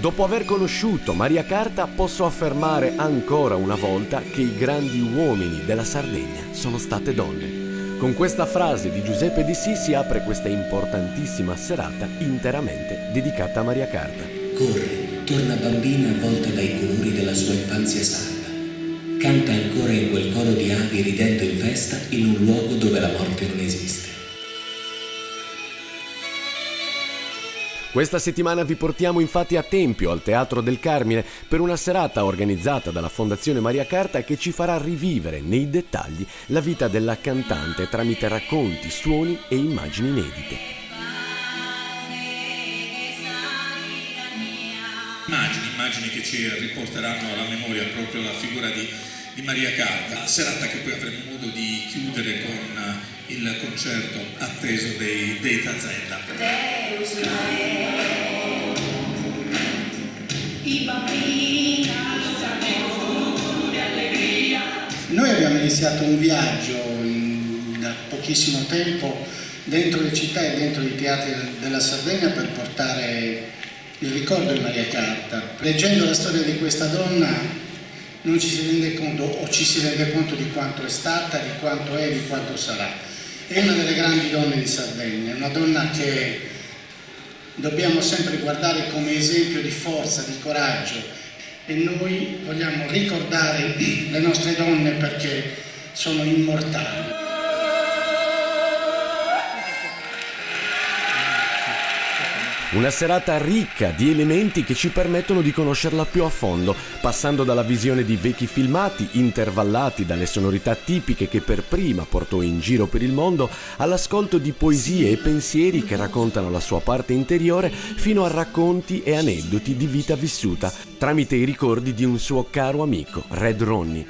Dopo aver conosciuto Maria Carta, posso affermare ancora una volta che i grandi uomini della Sardegna sono state donne. Con questa frase di Giuseppe Di Sì si apre questa importantissima serata interamente dedicata a Maria Carta. Corre, torna bambina avvolta dai colori della sua infanzia sarda. Canta ancora in quel coro di avi ridendo in festa in un luogo dove la morte non esiste. Questa settimana vi portiamo infatti a Tempio, al Teatro del Carmine, per una serata organizzata dalla Fondazione Maria Carta che ci farà rivivere nei dettagli la vita della cantante tramite racconti, suoni e immagini inedite. Immagini che ci riporteranno alla memoria proprio la figura di Maria Carta, serata che poi avremo modo di chiudere con il concerto atteso dei Tazenda. Noi abbiamo iniziato un viaggio da pochissimo tempo dentro le città e dentro i teatri della Sardegna per portare il ricordo di Maria Carta. Leggendo la storia di questa donna non ci si rende conto, o ci si rende conto di quanto è stata, di quanto è, di quanto sarà. È una delle grandi donne di Sardegna, una donna che dobbiamo sempre guardare come esempio di forza, di coraggio, e noi vogliamo ricordare le nostre donne perché sono immortali. Una serata ricca di elementi che ci permettono di conoscerla più a fondo, passando dalla visione di vecchi filmati intervallati dalle sonorità tipiche che per prima portò in giro per il mondo, all'ascolto di poesie e pensieri che raccontano la sua parte interiore, fino a racconti e aneddoti di vita vissuta, tramite i ricordi di un suo caro amico, Red Ronnie.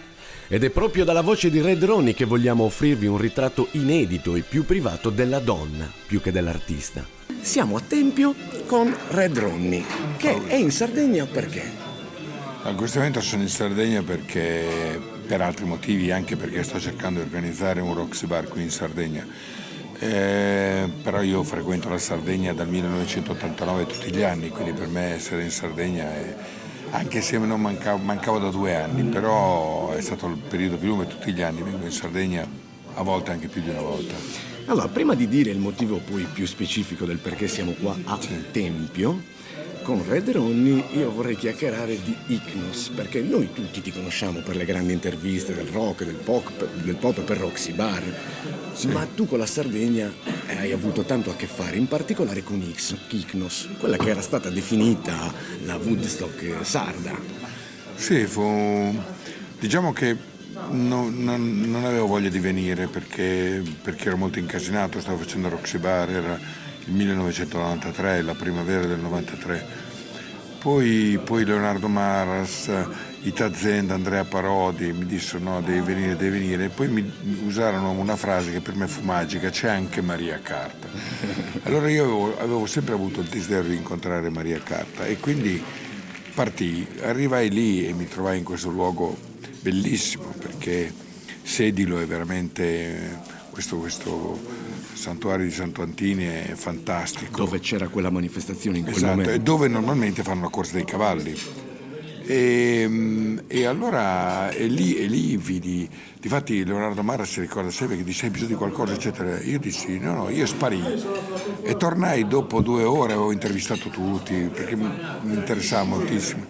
Ed è proprio dalla voce di Red Ronnie che vogliamo offrirvi un ritratto inedito e più privato della donna, più che dell'artista. Siamo a Tempio con Red Ronnie, che è in Sardegna perché? In questo momento sono in Sardegna perché, per altri motivi, anche perché sto cercando di organizzare un Roxy Bar qui in Sardegna. Però io frequento la Sardegna dal 1989 tutti gli anni, quindi per me essere in Sardegna è... Anche se non mancavo da 2 anni, però è stato il periodo più lungo e tutti gli anni vengo in Sardegna, a volte anche più di una volta. Allora, prima di dire il motivo poi più specifico del perché siamo qua a Tempio, con Red Ronnie io vorrei chiacchierare di Icnos, perché noi tutti ti conosciamo per le grandi interviste del rock, del pop per Roxy Bar, sì. Ma tu con la Sardegna hai avuto tanto a che fare, in particolare con Icnos, quella che era stata definita la Woodstock sarda. Sì, diciamo che non avevo voglia di venire perché ero molto incasinato, stavo facendo Roxy Bar, era il 1993, la primavera del 93. Poi Leonardo Maras, i Tazenda, Andrea Parodi mi dissero no, devi venire, e poi mi usarono una frase che per me fu magica: c'è anche Maria Carta. Allora io avevo sempre avuto il desiderio di incontrare Maria Carta e quindi partii, arrivai lì e mi trovai in questo luogo bellissimo, perché Sedilo è veramente questo santuario di Santo Antini è fantastico. Dove c'era quella manifestazione in quel esatto, momento. E dove normalmente fanno la corsa dei cavalli. E allora lì vidi, difatti Leonardo Mara si ricorda sempre che disse hai bisogno di qualcosa eccetera, io dissi no, io sparii e tornai dopo 2 ore, avevo intervistato tutti perché mi interessava moltissimo.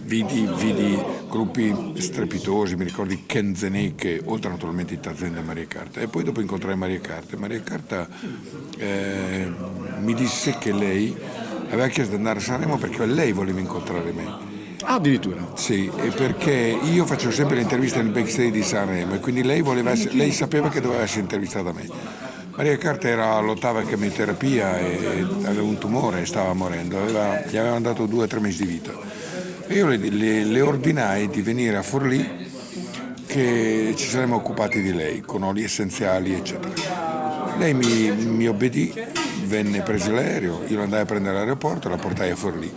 Vidi gruppi strepitosi, mi ricordo i Kenzenek, oltre naturalmente i Tazenda e Maria Carta, e poi dopo incontrai Maria Carta. Maria Carta mi disse che lei aveva chiesto di andare a Sanremo perché lei voleva incontrare me. Ah, addirittura? Sì, e perché io facevo sempre le interviste nel backstage di Sanremo e quindi lei sapeva che doveva essere intervistata da me. Maria Carta era all'8ª chemioterapia e aveva un tumore e stava morendo, gli avevano dato 2 o 3 mesi di vita. E io le ordinai di venire a Forlì che ci saremmo occupati di lei, con oli essenziali eccetera. Lei mi obbedì, venne preso l'aereo, io l'andai a prendere all'aeroporto e la portai a Forlì.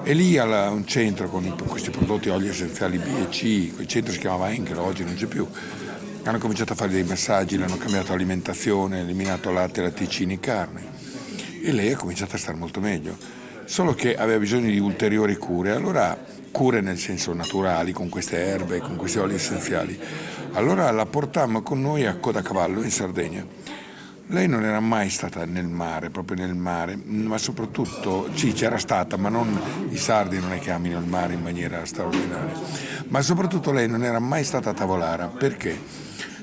E lì un centro con questi prodotti oli essenziali B e C, il centro si chiamava Henkel, oggi non c'è più, hanno cominciato a fare dei massaggi, le hanno cambiato l'alimentazione, eliminato latte, latticini, carne. E lei ha cominciato a stare molto meglio. solo che aveva bisogno di ulteriori cure, allora cure nel senso naturali, con queste erbe, con questi oli essenziali. Allora la portammo con noi a Codacavallo in Sardegna. Lei non era mai stata nel mare, proprio nel mare, ma soprattutto, sì, c'era stata, ma non, i sardi non è che amino il mare in maniera straordinaria, ma soprattutto lei non era mai stata a Tavolara. Perché?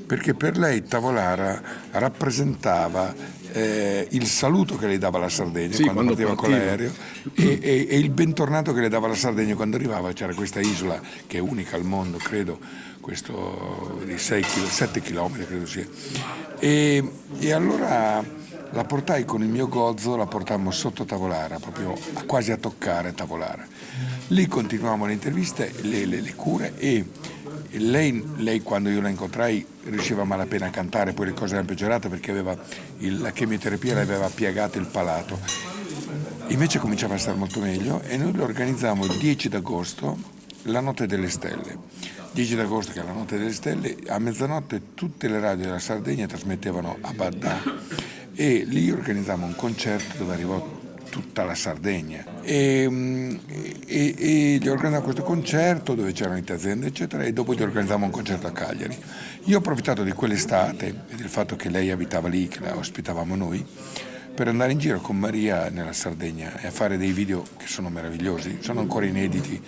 Perché per lei Tavolara rappresentava il saluto che lei dava alla Sardegna, quando partiva con l'aereo, e il bentornato che le dava la Sardegna quando arrivava. C'era questa isola che è unica al mondo, credo, questo di 7 km credo sia, e allora la portai con il mio gozzo, la portammo sotto Tavolara, proprio quasi a toccare Tavolara. Lì continuavamo le interviste, le cure, e lei quando io la incontrai riusciva a malapena a cantare, poi le cose erano peggiorate perché la chemioterapia le aveva piegato il palato. Invece cominciava a stare molto meglio e noi lo organizzammo il 10 d'agosto, la Notte delle Stelle. 10 d'agosto, che è la Notte delle Stelle, a mezzanotte tutte le radio della Sardegna trasmettevano a Badà, e lì organizzammo un concerto dove arrivò tutta la Sardegna e gli organizzavo questo concerto dove c'erano tante aziende eccetera, e dopo gli organizzavamo un concerto a Cagliari. Io ho approfittato di quell'estate e del fatto che lei abitava lì, che la ospitavamo noi, per andare in giro con Maria nella Sardegna e a fare dei video che sono meravigliosi, sono ancora inediti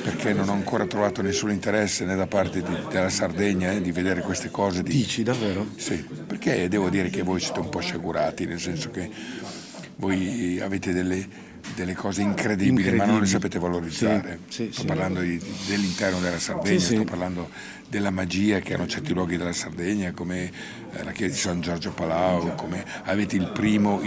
perché non ho ancora trovato nessun interesse né da parte della Sardegna di vedere queste cose. Dici davvero? Sì, perché devo dire che voi siete un po' sciagurati, nel senso che voi avete delle cose incredibili, ma non le sapete valorizzare. Sto parlando dell'interno della Sardegna, sto parlando della magia che hanno certi luoghi della Sardegna, come la chiesa di San Giorgio Palau, come avete il primo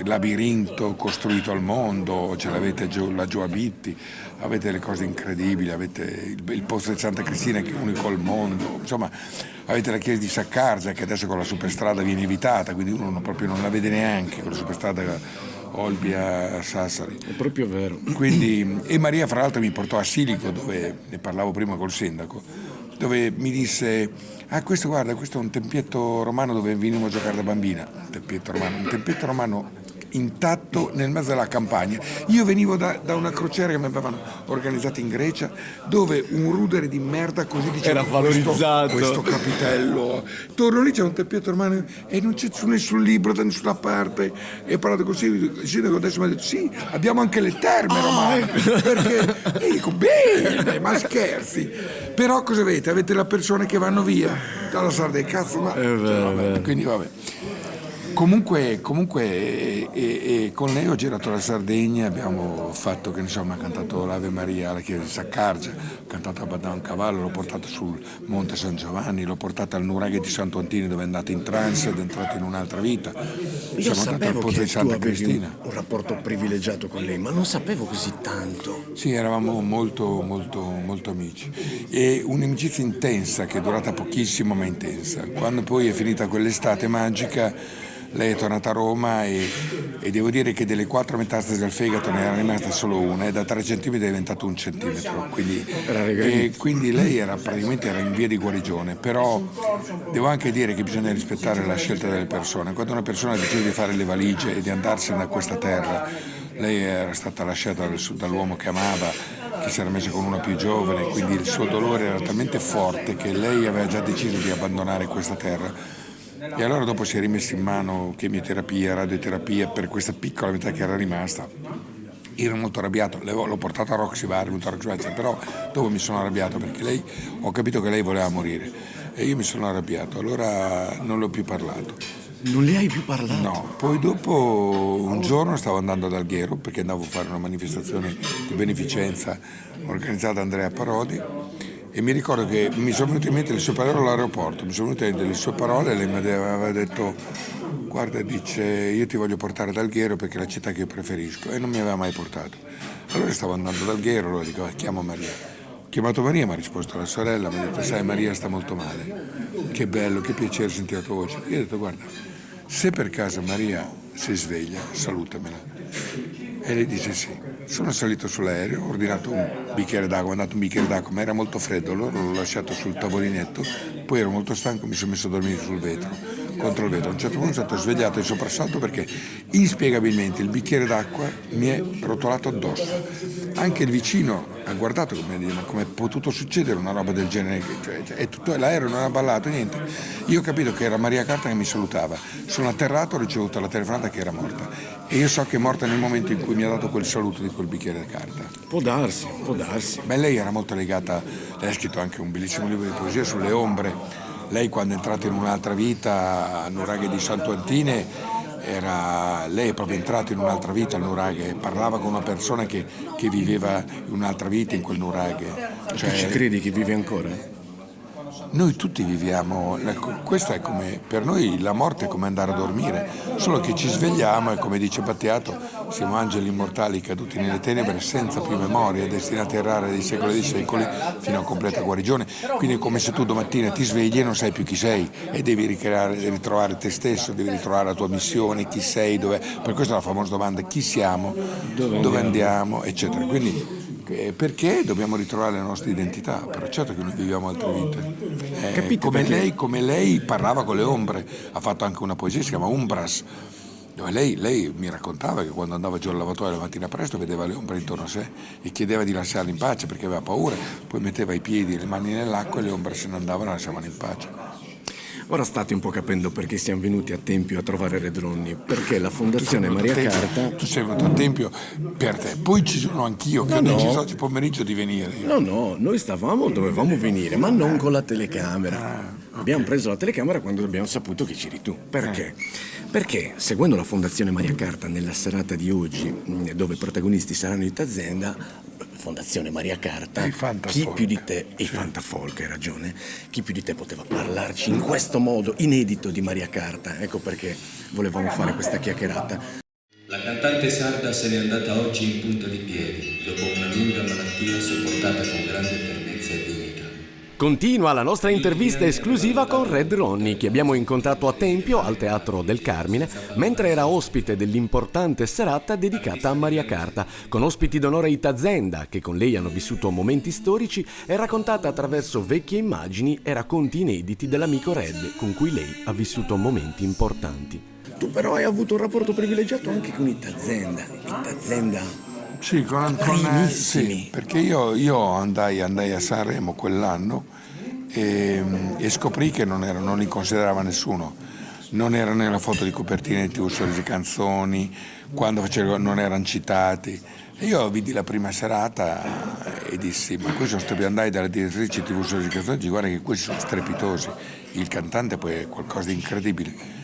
labirinto costruito al mondo, ce l'avete laggiù a Bitti, avete delle cose incredibili, avete il pozzo di Santa Cristina che è unico al mondo, insomma avete la chiesa di Saccargia che adesso con la superstrada viene evitata, quindi uno proprio non la vede neanche con la superstrada Olbia-Sassari. È proprio vero. Quindi, e Maria fra l'altro mi portò a Silico, dove ne parlavo prima col sindaco, dove mi disse: questo è un tempietto romano dove venivamo a giocare da bambina. Un tempietto romano intatto nel mezzo della campagna. Io venivo da una crociera che mi avevano organizzata in Grecia, dove un rudere di merda così diceva era valorizzato, questo capitello, torno lì, c'è un tempietto romano e non c'è su nessun libro da nessuna parte, e ho parlato così, il sindaco adesso mi ha detto sì, abbiamo anche le terme romane, perché e dico bene, ma scherzi, però cosa avete? Avete le persone che vanno via dalla Sardegna, cazzo, ma vabbè, quindi vabbè. Comunque con lei ho girato la Sardegna, abbiamo fatto, che insomma, cantato l'Ave Maria alla chiesa di Saccargia, ho cantato a Badà Cavallo, l'ho portato sul Monte San Giovanni, l'ho portata al nuraghe di Santo Antini dove è andata in trance ed è entrata in un'altra vita. Io Siamo andati al sapevo pozzo che di Santa tu avevi Cristina. un rapporto privilegiato con lei, ma non sapevo così tanto. Sì, eravamo molto amici, e un'amicizia intensa che è durata pochissimo ma intensa. Quando poi è finita quell'estate magica, lei è tornata a Roma e devo dire che delle 4 metastasi del fegato ne era rimasta solo una, e da 3 centimetri è diventato 1 centimetro, quindi lei era praticamente in via di guarigione. Però devo anche dire che bisogna rispettare la scelta delle persone. Quando una persona decide di fare le valigie e di andarsene da questa terra, lei era stata lasciata dall'uomo che amava, che si era messo con una più giovane, quindi il suo dolore era talmente forte che lei aveva già deciso di abbandonare questa terra. E allora dopo si è rimesso in mano chemioterapia, radioterapia per questa piccola metà che era rimasta. Io ero molto arrabbiato, l'ho portato a Roxy Bar, però dopo mi sono arrabbiato perché ho capito che lei voleva morire e io mi sono arrabbiato, allora non le ho più parlato. Non le hai più parlato? No, poi dopo un giorno stavo andando ad Alghero perché andavo a fare una manifestazione di beneficenza organizzata da Andrea Parodi, e mi ricordo che mi sono venute in mente le sue parole all'aeroporto, mi sono venute in mente le sue parole, e lei mi aveva detto: guarda, dice, io ti voglio portare ad Alghero perché è la città che io preferisco, e non mi aveva mai portato. Allora stavo andando ad Alghero, allora dico: chiamo Maria. Ho chiamato Maria, mi ha risposto la sorella, mi ha detto: sai, Maria sta molto male, che bello, che piacere sentire la tua voce. Io ho detto: guarda, se per caso Maria si sveglia, salutamela. E lei dice sì. Sono salito sull'aereo, ho ordinato un bicchiere d'acqua, ma era molto freddo, allora l'ho lasciato sul tavolinetto, poi ero molto stanco, mi sono messo a dormire sul vetro. contro il vetro. A un certo punto sono stato svegliato in soprassalto perché inspiegabilmente il bicchiere d'acqua mi è rotolato addosso. Anche il vicino ha guardato come è potuto succedere una roba del genere, l'aereo non ha ballato, niente. Io ho capito che era Maria Carta che mi salutava. Sono atterrato, ho ricevuto la telefonata che era morta. E io so che è morta nel momento in cui mi ha dato quel saluto di quel bicchiere di carta. Può darsi, può darsi. Beh, lei era molto legata, lei ha scritto anche un bellissimo libro di poesia sulle ombre. Lei quando è entrata in un'altra vita a Nuraghe di Santo Antine, lei è proprio entrata in un'altra vita al Nuraghe, parlava con una persona che viveva in un'altra vita in quel Nuraghe. Tu ci credi che vive ancora? Noi tutti viviamo, questo è come, per noi la morte è come andare a dormire, solo che ci svegliamo e come dice Battiato, siamo angeli immortali caduti nelle tenebre senza più memoria, destinati a errare dei secoli e dei secoli fino a completa guarigione. Quindi è come se tu domattina ti svegli e non sai più chi sei e devi ritrovare te stesso, devi ritrovare la tua missione, chi sei, dov'è. Per questo è la famosa domanda, chi siamo, dove andiamo, eccetera. Quindi perché dobbiamo ritrovare la nostra identità, però certo che noi viviamo altre vite. Come lei parlava con le ombre, ha fatto anche una poesia, si chiama Umbras, dove lei mi raccontava che quando andava giù al lavatoio la mattina presto vedeva le ombre intorno a sé e chiedeva di lasciarle in pace perché aveva paura, poi metteva i piedi e le mani nell'acqua e le ombre se ne andavano e lasciavano in pace. Ora state un po' capendo perché siamo venuti a Tempio a trovare Redronni, perché la Fondazione Maria Carta... Tu sei venuto a Tempio per te, poi ci sono anch'io che ho deciso oggi pomeriggio di venire. No, noi dovevamo venire, ma non con la telecamera. Abbiamo preso la telecamera quando abbiamo saputo che c'eri tu. Perché? Perché seguendo la Fondazione Maria Carta nella serata di oggi, dove i protagonisti saranno in azienda, Fondazione Maria Carta, chi più di te, e i Fantafolk, hai ragione, chi più di te poteva parlarci in questo modo inedito di Maria Carta? Ecco perché volevamo fare questa chiacchierata. La cantante sarda se n'è andata oggi in punta di piedi, dopo una lunga malattia sopportata con grande fermezza e dignità. Continua la nostra intervista esclusiva con Red Ronnie, che abbiamo incontrato a Tempio, al Teatro del Carmine, mentre era ospite dell'importante serata dedicata a Maria Carta, con ospiti d'onore Itazenda, che con lei hanno vissuto momenti storici e raccontata attraverso vecchie immagini e racconti inediti dell'amico Red, con cui lei ha vissuto momenti importanti. Tu però hai avuto un rapporto privilegiato anche con Itazenda. Sì, sì, perché io andai a Sanremo quell'anno e scoprì che non li considerava nessuno, non era nella foto di copertina di TV Sorrisi Canzoni, quando non erano citati. E io vidi la prima serata e dissi, ma andai dalla direttrice TV Sorrisi Canzoni e dici, guarda che questi sono strepitosi, il cantante poi è qualcosa di incredibile.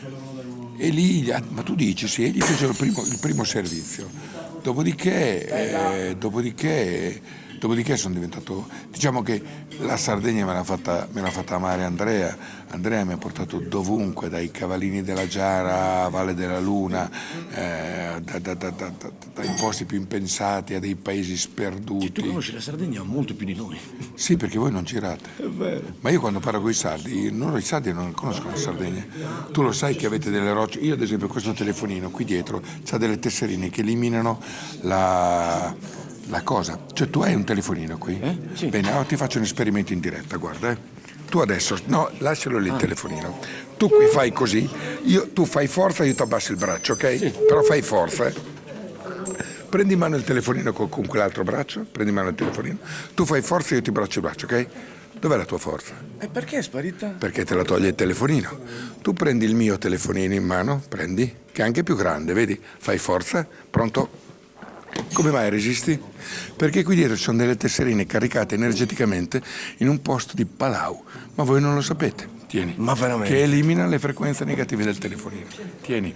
E lì, ma tu dici, sì, e gli fecero il primo servizio. Dopodiché sono diventato, diciamo che la Sardegna me l'ha fatta amare Andrea mi ha portato dovunque, dai Cavallini della Giara a Valle della Luna, dai posti più impensati a dei paesi sperduti. Tu conosci la Sardegna molto più di noi. Sì, perché voi non girate. È vero. Ma io quando parlo con i sardi, i sardi non conoscono la Sardegna. Tu lo sai che avete delle rocce, io ad esempio questo telefonino qui dietro c'ha delle tesserine che eliminano la cosa, cioè tu hai un telefonino qui? Sì. Bene, allora ti faccio un esperimento in diretta, guarda. Tu adesso, no, lascialo lì il telefonino. Tu qui fai così, tu fai forza, io ti abbasso il braccio, ok? Sì. Però fai forza. Prendi in mano il telefonino con quell'altro braccio, prendi in mano il telefonino, tu fai forza, io ti braccio il braccio, ok? Dov'è la tua forza? E perché è sparita? Perché te la toglie il telefonino. Tu prendi il mio telefonino in mano, prendi, che è anche più grande, vedi? Fai forza, pronto? Come mai resisti? Perché qui dietro ci sono delle tesserine caricate energeticamente in un posto di Palau, ma voi non lo sapete. Tieni. Ma veramente? Che elimina le frequenze negative del telefonino. Tieni.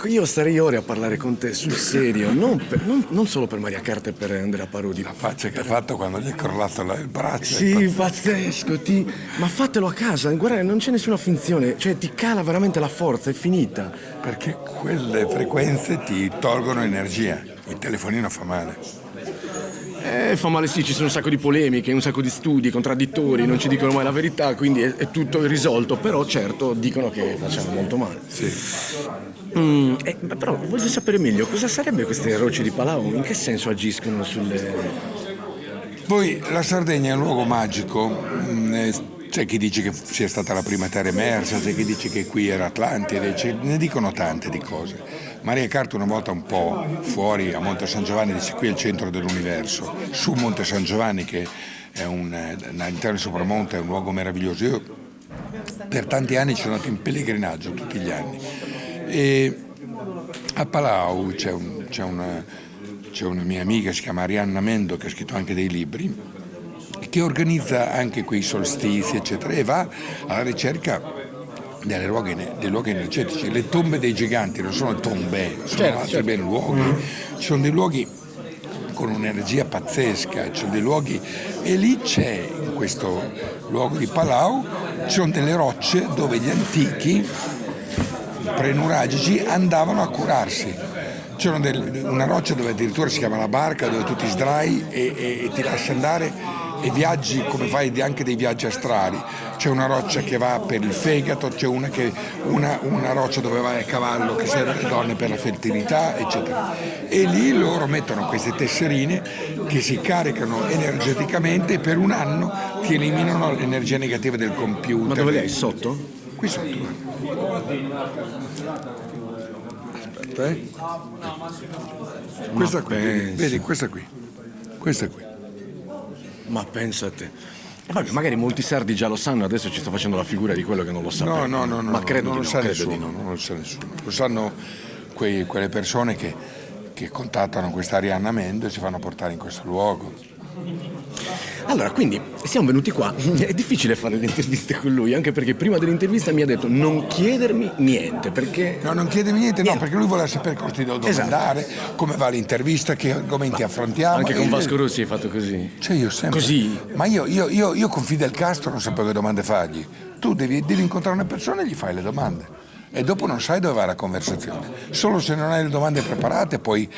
Io starei ore a parlare con te sul serio, non solo per Maria Carta e per Andrea Parodi. La faccia che ha fatto quando gli è crollato il braccio. Sì, pazzesco, ma fatelo a casa, guarda, non c'è nessuna finzione, cioè ti cala veramente la forza, è finita. Perché quelle frequenze ti tolgono energia, il telefonino fa male. Fa male sì, ci sono un sacco di polemiche, un sacco di studi contraddittori, non ci dicono mai la verità, quindi è tutto irrisolto, però certo dicono che facciamo molto male. Sì. Però voglio sapere meglio, cosa sarebbe queste rocce di Palau? In che senso agiscono sulle... Poi la Sardegna è un luogo magico, C'è chi dice che sia stata la prima terra emersa, c'è chi dice che qui era Atlantide, ne dicono tante di cose. Maria Carta una volta un po' fuori a Monte San Giovanni dice qui è il centro dell'universo, su Monte San Giovanni che è all'interno di Sopramonte è un luogo meraviglioso. Io per tanti anni ci sono andato in pellegrinaggio tutti gli anni e a Palau c'è una mia amica, si chiama Arianna Mendo, che ha scritto anche dei libri, che organizza anche quei solstizi eccetera e va alla ricerca dei luoghi energetici. Le tombe dei giganti non sono tombe, sono altri ben luoghi, ci sono dei luoghi con un'energia pazzesca, ci sono dei luoghi e lì c'è, in questo luogo di Palau, ci sono delle rocce dove gli antichi prenuragici andavano a curarsi. C'è una roccia dove addirittura si chiama la barca, dove tu ti sdrai e ti lasci andare e viaggi come fai anche dei viaggi astrali. C'è una roccia che va per il fegato, c'è una roccia dove va a cavallo che serve alle donne per la fertilità, eccetera. E lì loro mettono queste tesserine che si caricano energeticamente e per un anno ti eliminano l'energia negativa del computer. Ma dove le hai? Sotto? Qui sotto. Aspetta, Questa qui, vedi, questa qui. Ma pensa a te. Vabbè, magari molti sardi già lo sanno, adesso ci sto facendo la figura di quello che non lo sapeva. No, ma credo non di lo no, sa credo nessuno, di no. non lo sa nessuno. Lo sanno quelle persone che contattano questa Arianna Mendo e si fanno portare in questo luogo. Allora, quindi siamo venuti qua, è difficile fare le interviste con lui, anche perché prima dell'intervista mi ha detto non chiedermi niente, perché... No, non chiedermi niente, no, perché lui voleva sapere cosa ti devo domandare, come va l'intervista, che argomenti affrontiamo. Anche con Vasco Rossi hai fatto così? Cioè io sempre... Così? Ma io con Fidel Castro non sapevo che domande fargli. Tu devi incontrare una persona e gli fai le domande. E dopo non sai dove va la conversazione. Solo se non hai le domande preparate puoi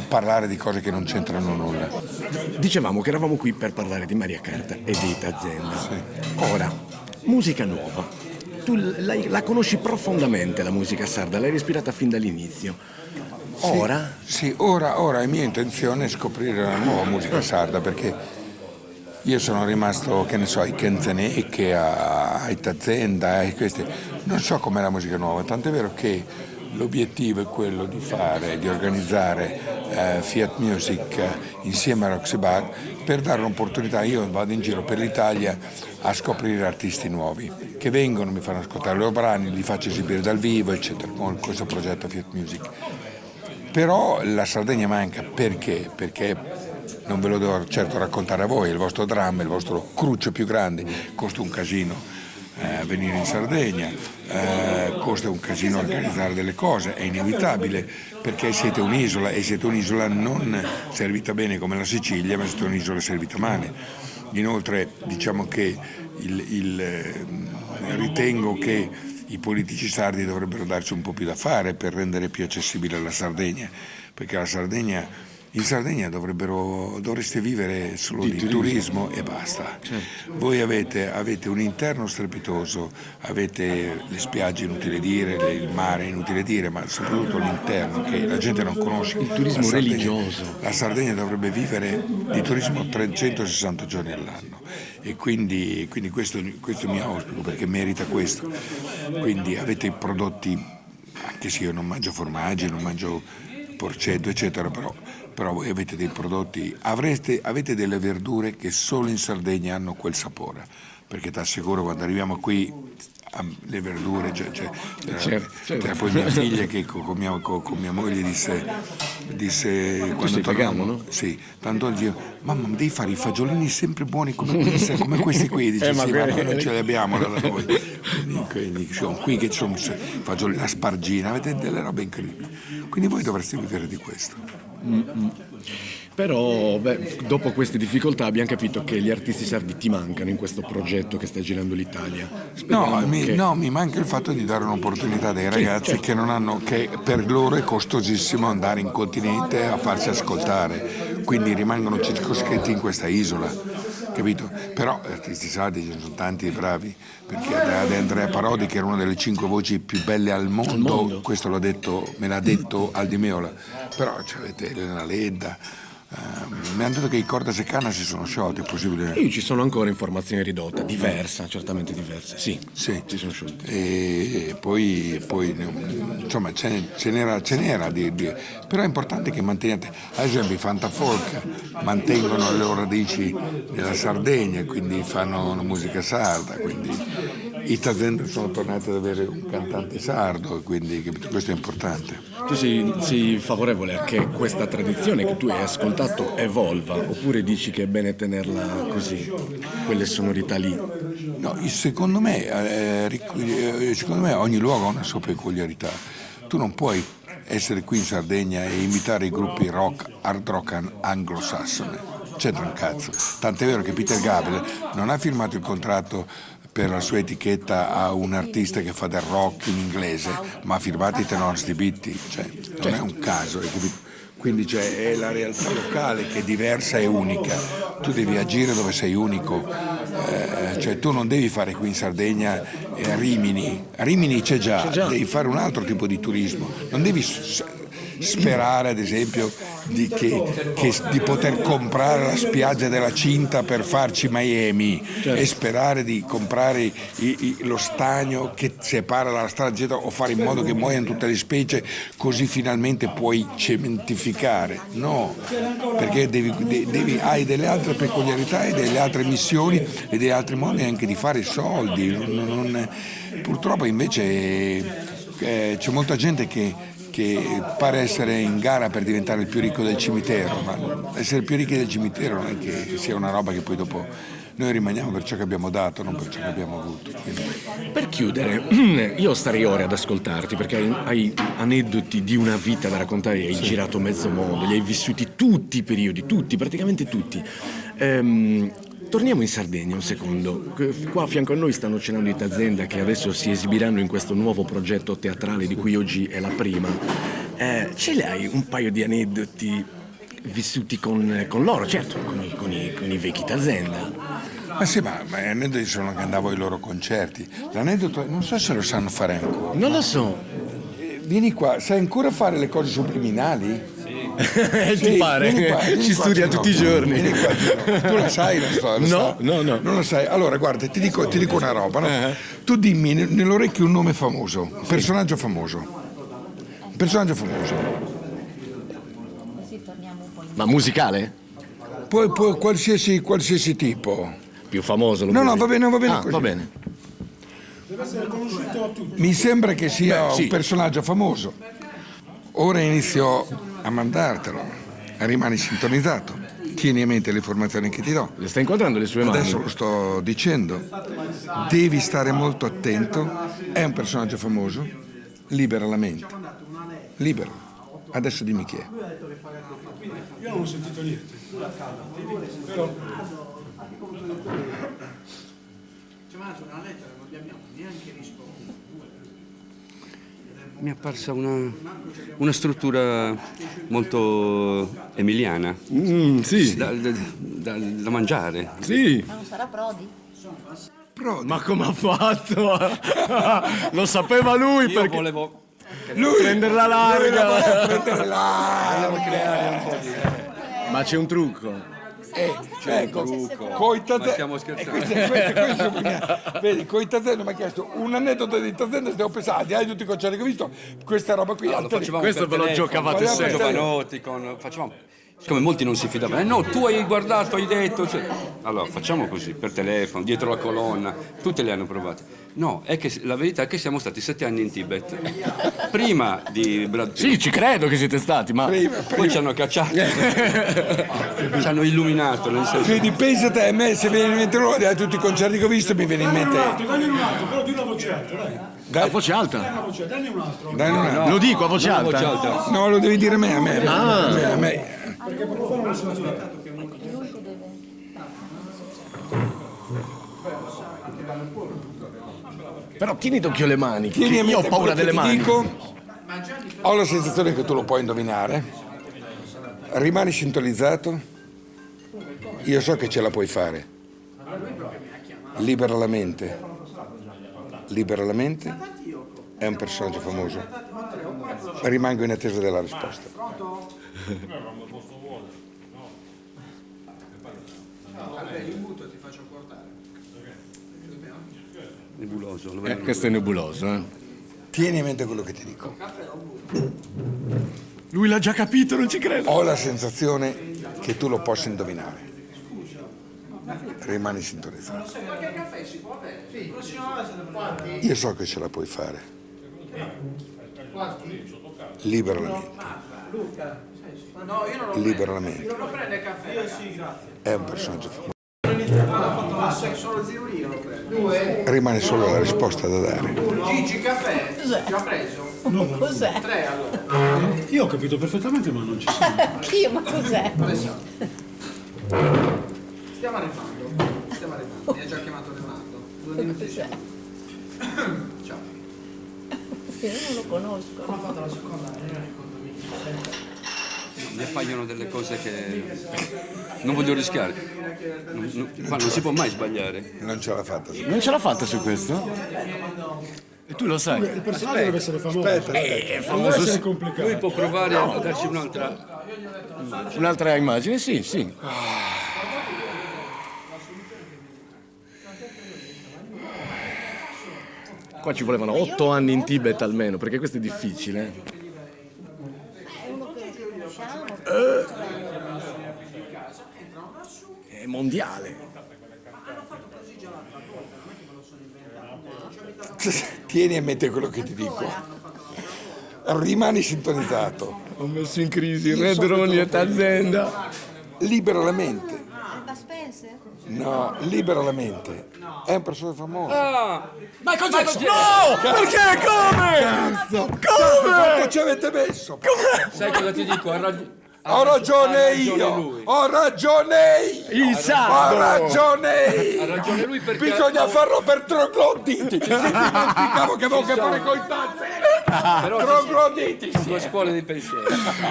parlare di cose che non c'entrano nulla. Dicevamo che eravamo qui per parlare di Maria Carta e di Itazenda. Sì. Ora, musica nuova. Tu la conosci profondamente la musica sarda, l'hai respirata fin dall'inizio. Ora? Sì, ora è mia intenzione scoprire la nuova musica sarda perché io sono rimasto, che ne so, ai Kenzenecche, a Itazenda e queste. Non so com'è la musica nuova, tant'è vero che l'obiettivo è quello di organizzare Fiat Music insieme a Roxy Bar per dare un'opportunità. Io vado in giro per l'Italia a scoprire artisti nuovi che vengono, mi fanno ascoltare i loro brani, li faccio esibire dal vivo, eccetera, con questo progetto Fiat Music. Però la Sardegna manca perché? Perché non ve lo devo certo raccontare a voi, il vostro dramma, il vostro cruccio più grande, costa un casino venire in Sardegna, costa un casino organizzare delle cose, è inevitabile perché siete un'isola e siete un'isola non servita bene come la Sicilia, ma siete un'isola servita male. Inoltre diciamo che ritengo che i politici sardi dovrebbero darci un po' più da fare per rendere più accessibile la Sardegna, perché in Sardegna dovreste vivere solo di turismo e basta. Certo. Voi avete un interno strepitoso, avete le spiagge inutile dire, il mare inutile dire, ma soprattutto l'interno che la gente non conosce. Il turismo religioso. La Sardegna dovrebbe vivere di turismo 360 giorni all'anno e quindi questo è il mio auspicio perché merita questo. Quindi avete prodotti, anche se io non mangio formaggi, non mangio porcetto eccetera, però voi avete dei prodotti, avete delle verdure che solo in Sardegna hanno quel sapore, perché ti assicuro quando arriviamo qui le verdure, certo. Poi mia figlia che con mia moglie disse quando sei vegano, no? Sì, tanto io, mamma mi devi fare i fagiolini sempre buoni come questi qui, dice sì, ma noi non ce li abbiamo da noi, quindi qui che sono fagiolini, la spargina, avete delle robe incredibili, quindi voi dovreste vivere di questo. Però dopo queste difficoltà abbiamo capito che gli artisti sardi ti mancano in questo progetto che sta girando l'Italia. No, mi manca il fatto di dare un'opportunità ai ragazzi certo. che non hanno, che per loro è costosissimo andare in continente a farsi ascoltare, quindi rimangono circoscritti in questa isola, capito? Però artisti sardi ce ne sono tanti e bravi, perché ad Andrea Parodi, che era una delle 5 voci più belle al mondo. Questo me l'ha detto Aldi Meola, però avete Elena Ledda, Mi hanno detto che i Corda Secana si sono sciolti, è possibile? Io ci sono ancora informazioni ridotte, diversa, certamente diversa. Sì, Sì. si sono sciolti. E poi insomma ce n'era però è importante che manteniate, ad esempio i Fantafolk mantengono le loro radici nella Sardegna, quindi fanno la musica sarda, quindi i Tazenda sono tornati ad avere un cantante sardo, quindi questo è importante. Tu sei favorevole a che questa tradizione che tu hai ascoltato evolva, oppure dici che è bene tenerla così, quelle sonorità lì? No, secondo me ogni luogo ha una sua peculiarità. Tu non puoi essere qui in Sardegna e imitare i gruppi rock, hard rock anglosassone. C'entra un cazzo. Tant'è vero che Peter Gabriel non ha firmato il contratto per la sua etichetta a un artista che fa del rock in inglese, ma ha firmato i Tenors di Bitti, cioè non è un caso, hai capito? Quindi è la realtà locale che è diversa e unica, tu devi agire dove sei unico, cioè tu non devi fare qui in Sardegna a Rimini c'è già, devi fare un altro tipo di turismo, non devi sperare ad esempio di poter comprare la spiaggia della Cinta per farci Miami, e sperare di comprare lo stagno che separa la strada o fare in modo che muoiano tutte le specie così finalmente puoi cementificare. No, perché hai delle altre peculiarità e delle altre missioni e degli altri modi anche di fare soldi. Purtroppo invece c'è molta gente che pare essere in gara per diventare il più ricco del cimitero, ma essere più ricchi del cimitero non è che sia una roba che poi dopo noi rimaniamo per ciò che abbiamo dato, non per ciò che abbiamo avuto. Quindi. Per chiudere, io starei ore ad ascoltarti perché hai aneddoti di una vita da raccontare, hai girato mezzo mondo, li hai vissuti tutti i periodi, praticamente tutti. Torniamo in Sardegna un secondo. Qua a fianco a noi stanno cenando i Tazenda che adesso si esibiranno in questo nuovo progetto teatrale di cui oggi è la prima. Ce l'hai un paio di aneddoti vissuti con loro, certo, con i vecchi Tazenda? Ma sì, ma gli aneddoti sono che andavo ai loro concerti. L'aneddoto, non so se lo sanno fare ancora. Non lo so. Vieni qua, sai ancora fare le cose subliminali? Ti pare? Vieni Ci qua, studia tutti i giorni. Vieni qua, tu la sai la storia? No. Non la sai. Allora, guarda, ti dico una roba, no? Tu dimmi nell'orecchio un nome famoso, un personaggio famoso. Ma musicale? Poi qualsiasi tipo. Più famoso? No, va bene così. Va bene. Mi sembra che sia un personaggio famoso. Ora inizio a mandartelo, rimani sintonizzato, tieni a mente le informazioni che ti do. Le sta incontrando le sue mani? Adesso lo sto dicendo, devi stare molto attento, è un personaggio famoso, libera la mente, libera. Adesso dimmi chi è. Io non ho sentito niente, però... Ci ha mandato una lettera, non gli abbiamo neanche risposto. Mi è apparsa una struttura molto emiliana. Sì. Da mangiare. Sì. Ma non sarà Prodi? Ma come ha fatto? Lo sapeva lui Io perché... volevo prenderla larga. Volevo creare un po' di... Ma c'è un trucco. Coi Tazenda, stiamo scherzando. vedi, coi Tazenda mi ha chiesto un aneddoto di Tazenda, stiamo pensando, hai tutti i concerti che ho visto, questa roba qui. Lo facevamo Questo per ve lo telefono, giocavate con sempre. Giovanotti, facevamo... Siccome molti non si fidavano, no, tu hai guardato, hai detto... Cioè... Allora, facciamo così, per telefono, dietro la colonna, tutte le hanno provate. No, è che la verità è che siamo stati 7 anni in Tibet, prima di Brad Pitt. Sì, ci credo che siete stati, ma... Poi ci hanno cacciato, ci hanno illuminato, nel senso... Quindi pensa te, a me se viene in mente loro, di tutti i concerti che ho visto mi viene in mente... Danne un altro, però di una voce alta, dai. A voce alta? Danne un altro. Dai, no. Lo dico a voce Non a alta? voce alta. No, lo devi dire a me. A me. Perché per fare una sola. Però tieni d'occhio le mani, che Tieni a io ho mente paura quello che delle ti mani. dico, ho la sensazione che tu lo puoi indovinare. Rimani sintonizzato. Io so che ce la puoi fare. Libera la mente. Libera la mente. È un personaggio famoso. Rimango in attesa della risposta. Nebuloso. Questo è nebuloso, eh. Tieni a mente quello che ti dico. Lui l'ha già capito, non ci credo. Ho la sensazione che tu lo possa indovinare. Rimani sintonizzato. Io so che ce la puoi fare. Libera la mente. Libera la mente. È un personaggio famoso. Rimane solo la risposta da dare. Gigi caffè, ti ho preso? Cos'è? 3 allora. Io ho capito perfettamente, ma non ci sono. Anch'io, ma cos'è? Stiamo arrivando. Mi ha già chiamato Leonardo. 2 minuti. Cos'è? Ciao. Io non lo conosco. Ho fatto la seconda riunione con Domenico. Mi appaiono delle cose che non voglio rischiare. Ma non si può mai sbagliare. Non ce l'ha fatta. Non ce l'ha fatta su questo? E tu lo sai. Il personaggio deve essere famoso. È Non deve famoso. essere complicato. Lui può provare a darci Un'altra immagine, sì, sì. Qua ci volevano 8 anni in Tibet almeno, perché questo è difficile. È uno che conosciamo. È mondiale. Tieni a mente quello che ti dico. Rimani sintonizzato. Ho messo in crisi Red Ronnie e Tazenda. Libera la mente. Alba Spencer? No, libera la mente. È un personaggio famoso. Michael Jackson! No! Perché? Come? Quanto ci avete messo? Sai cosa ti dico? Ho ragione io! lui. Ho ragione io! Il Ho sardo! ragione Ha io! ragione lui perché Bisogna farlo per trogloditi! Dimenticavo che avevo a che fare con i tazzi! Trogloditi! due scuole di pensiero.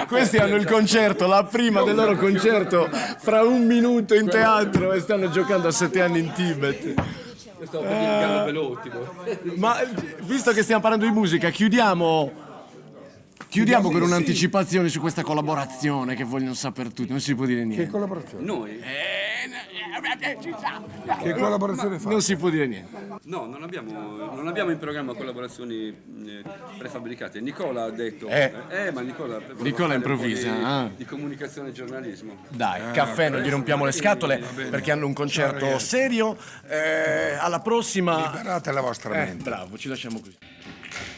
Questi hanno il concerto, la prima del loro concerto fra un minuto in teatro e stanno giocando a 7 anni in Tibet. Stavo per dire Gallo Velottimo. Ma visto che stiamo parlando di musica, chiudiamo con un'anticipazione su questa collaborazione che vogliono sapere tutti, non si può dire Che niente. collaborazione? Noi? Che collaborazione fa? Non si può dire niente. No, non abbiamo in programma collaborazioni prefabbricate. Nicola ha detto. Ma Nicola improvvisa, un po' ah. di comunicazione e giornalismo. Dai, caffè, non gli rompiamo le scatole perché hanno un concerto serio. Alla prossima. Liberate la vostra mente. Bravo, ci lasciamo così.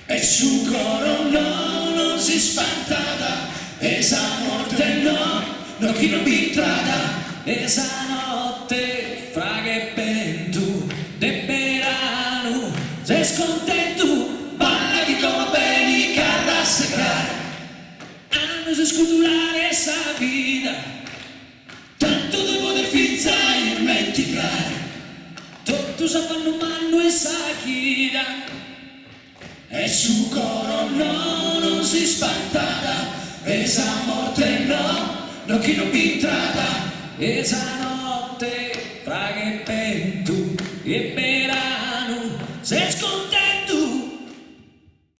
E su coro no, non si spantata, esa morte no chi non vi trada, esa notte fra che pentu de verano, sei scontento, balla di come beni carrasse cara, hanno se scudulare esa vita, tanto di poter finza e dimenticare, tutto sa fanno manno e sa chida. E su coro no, non si spantata, esa morte no chi non vi trada, esa notte fra che pentu e verano.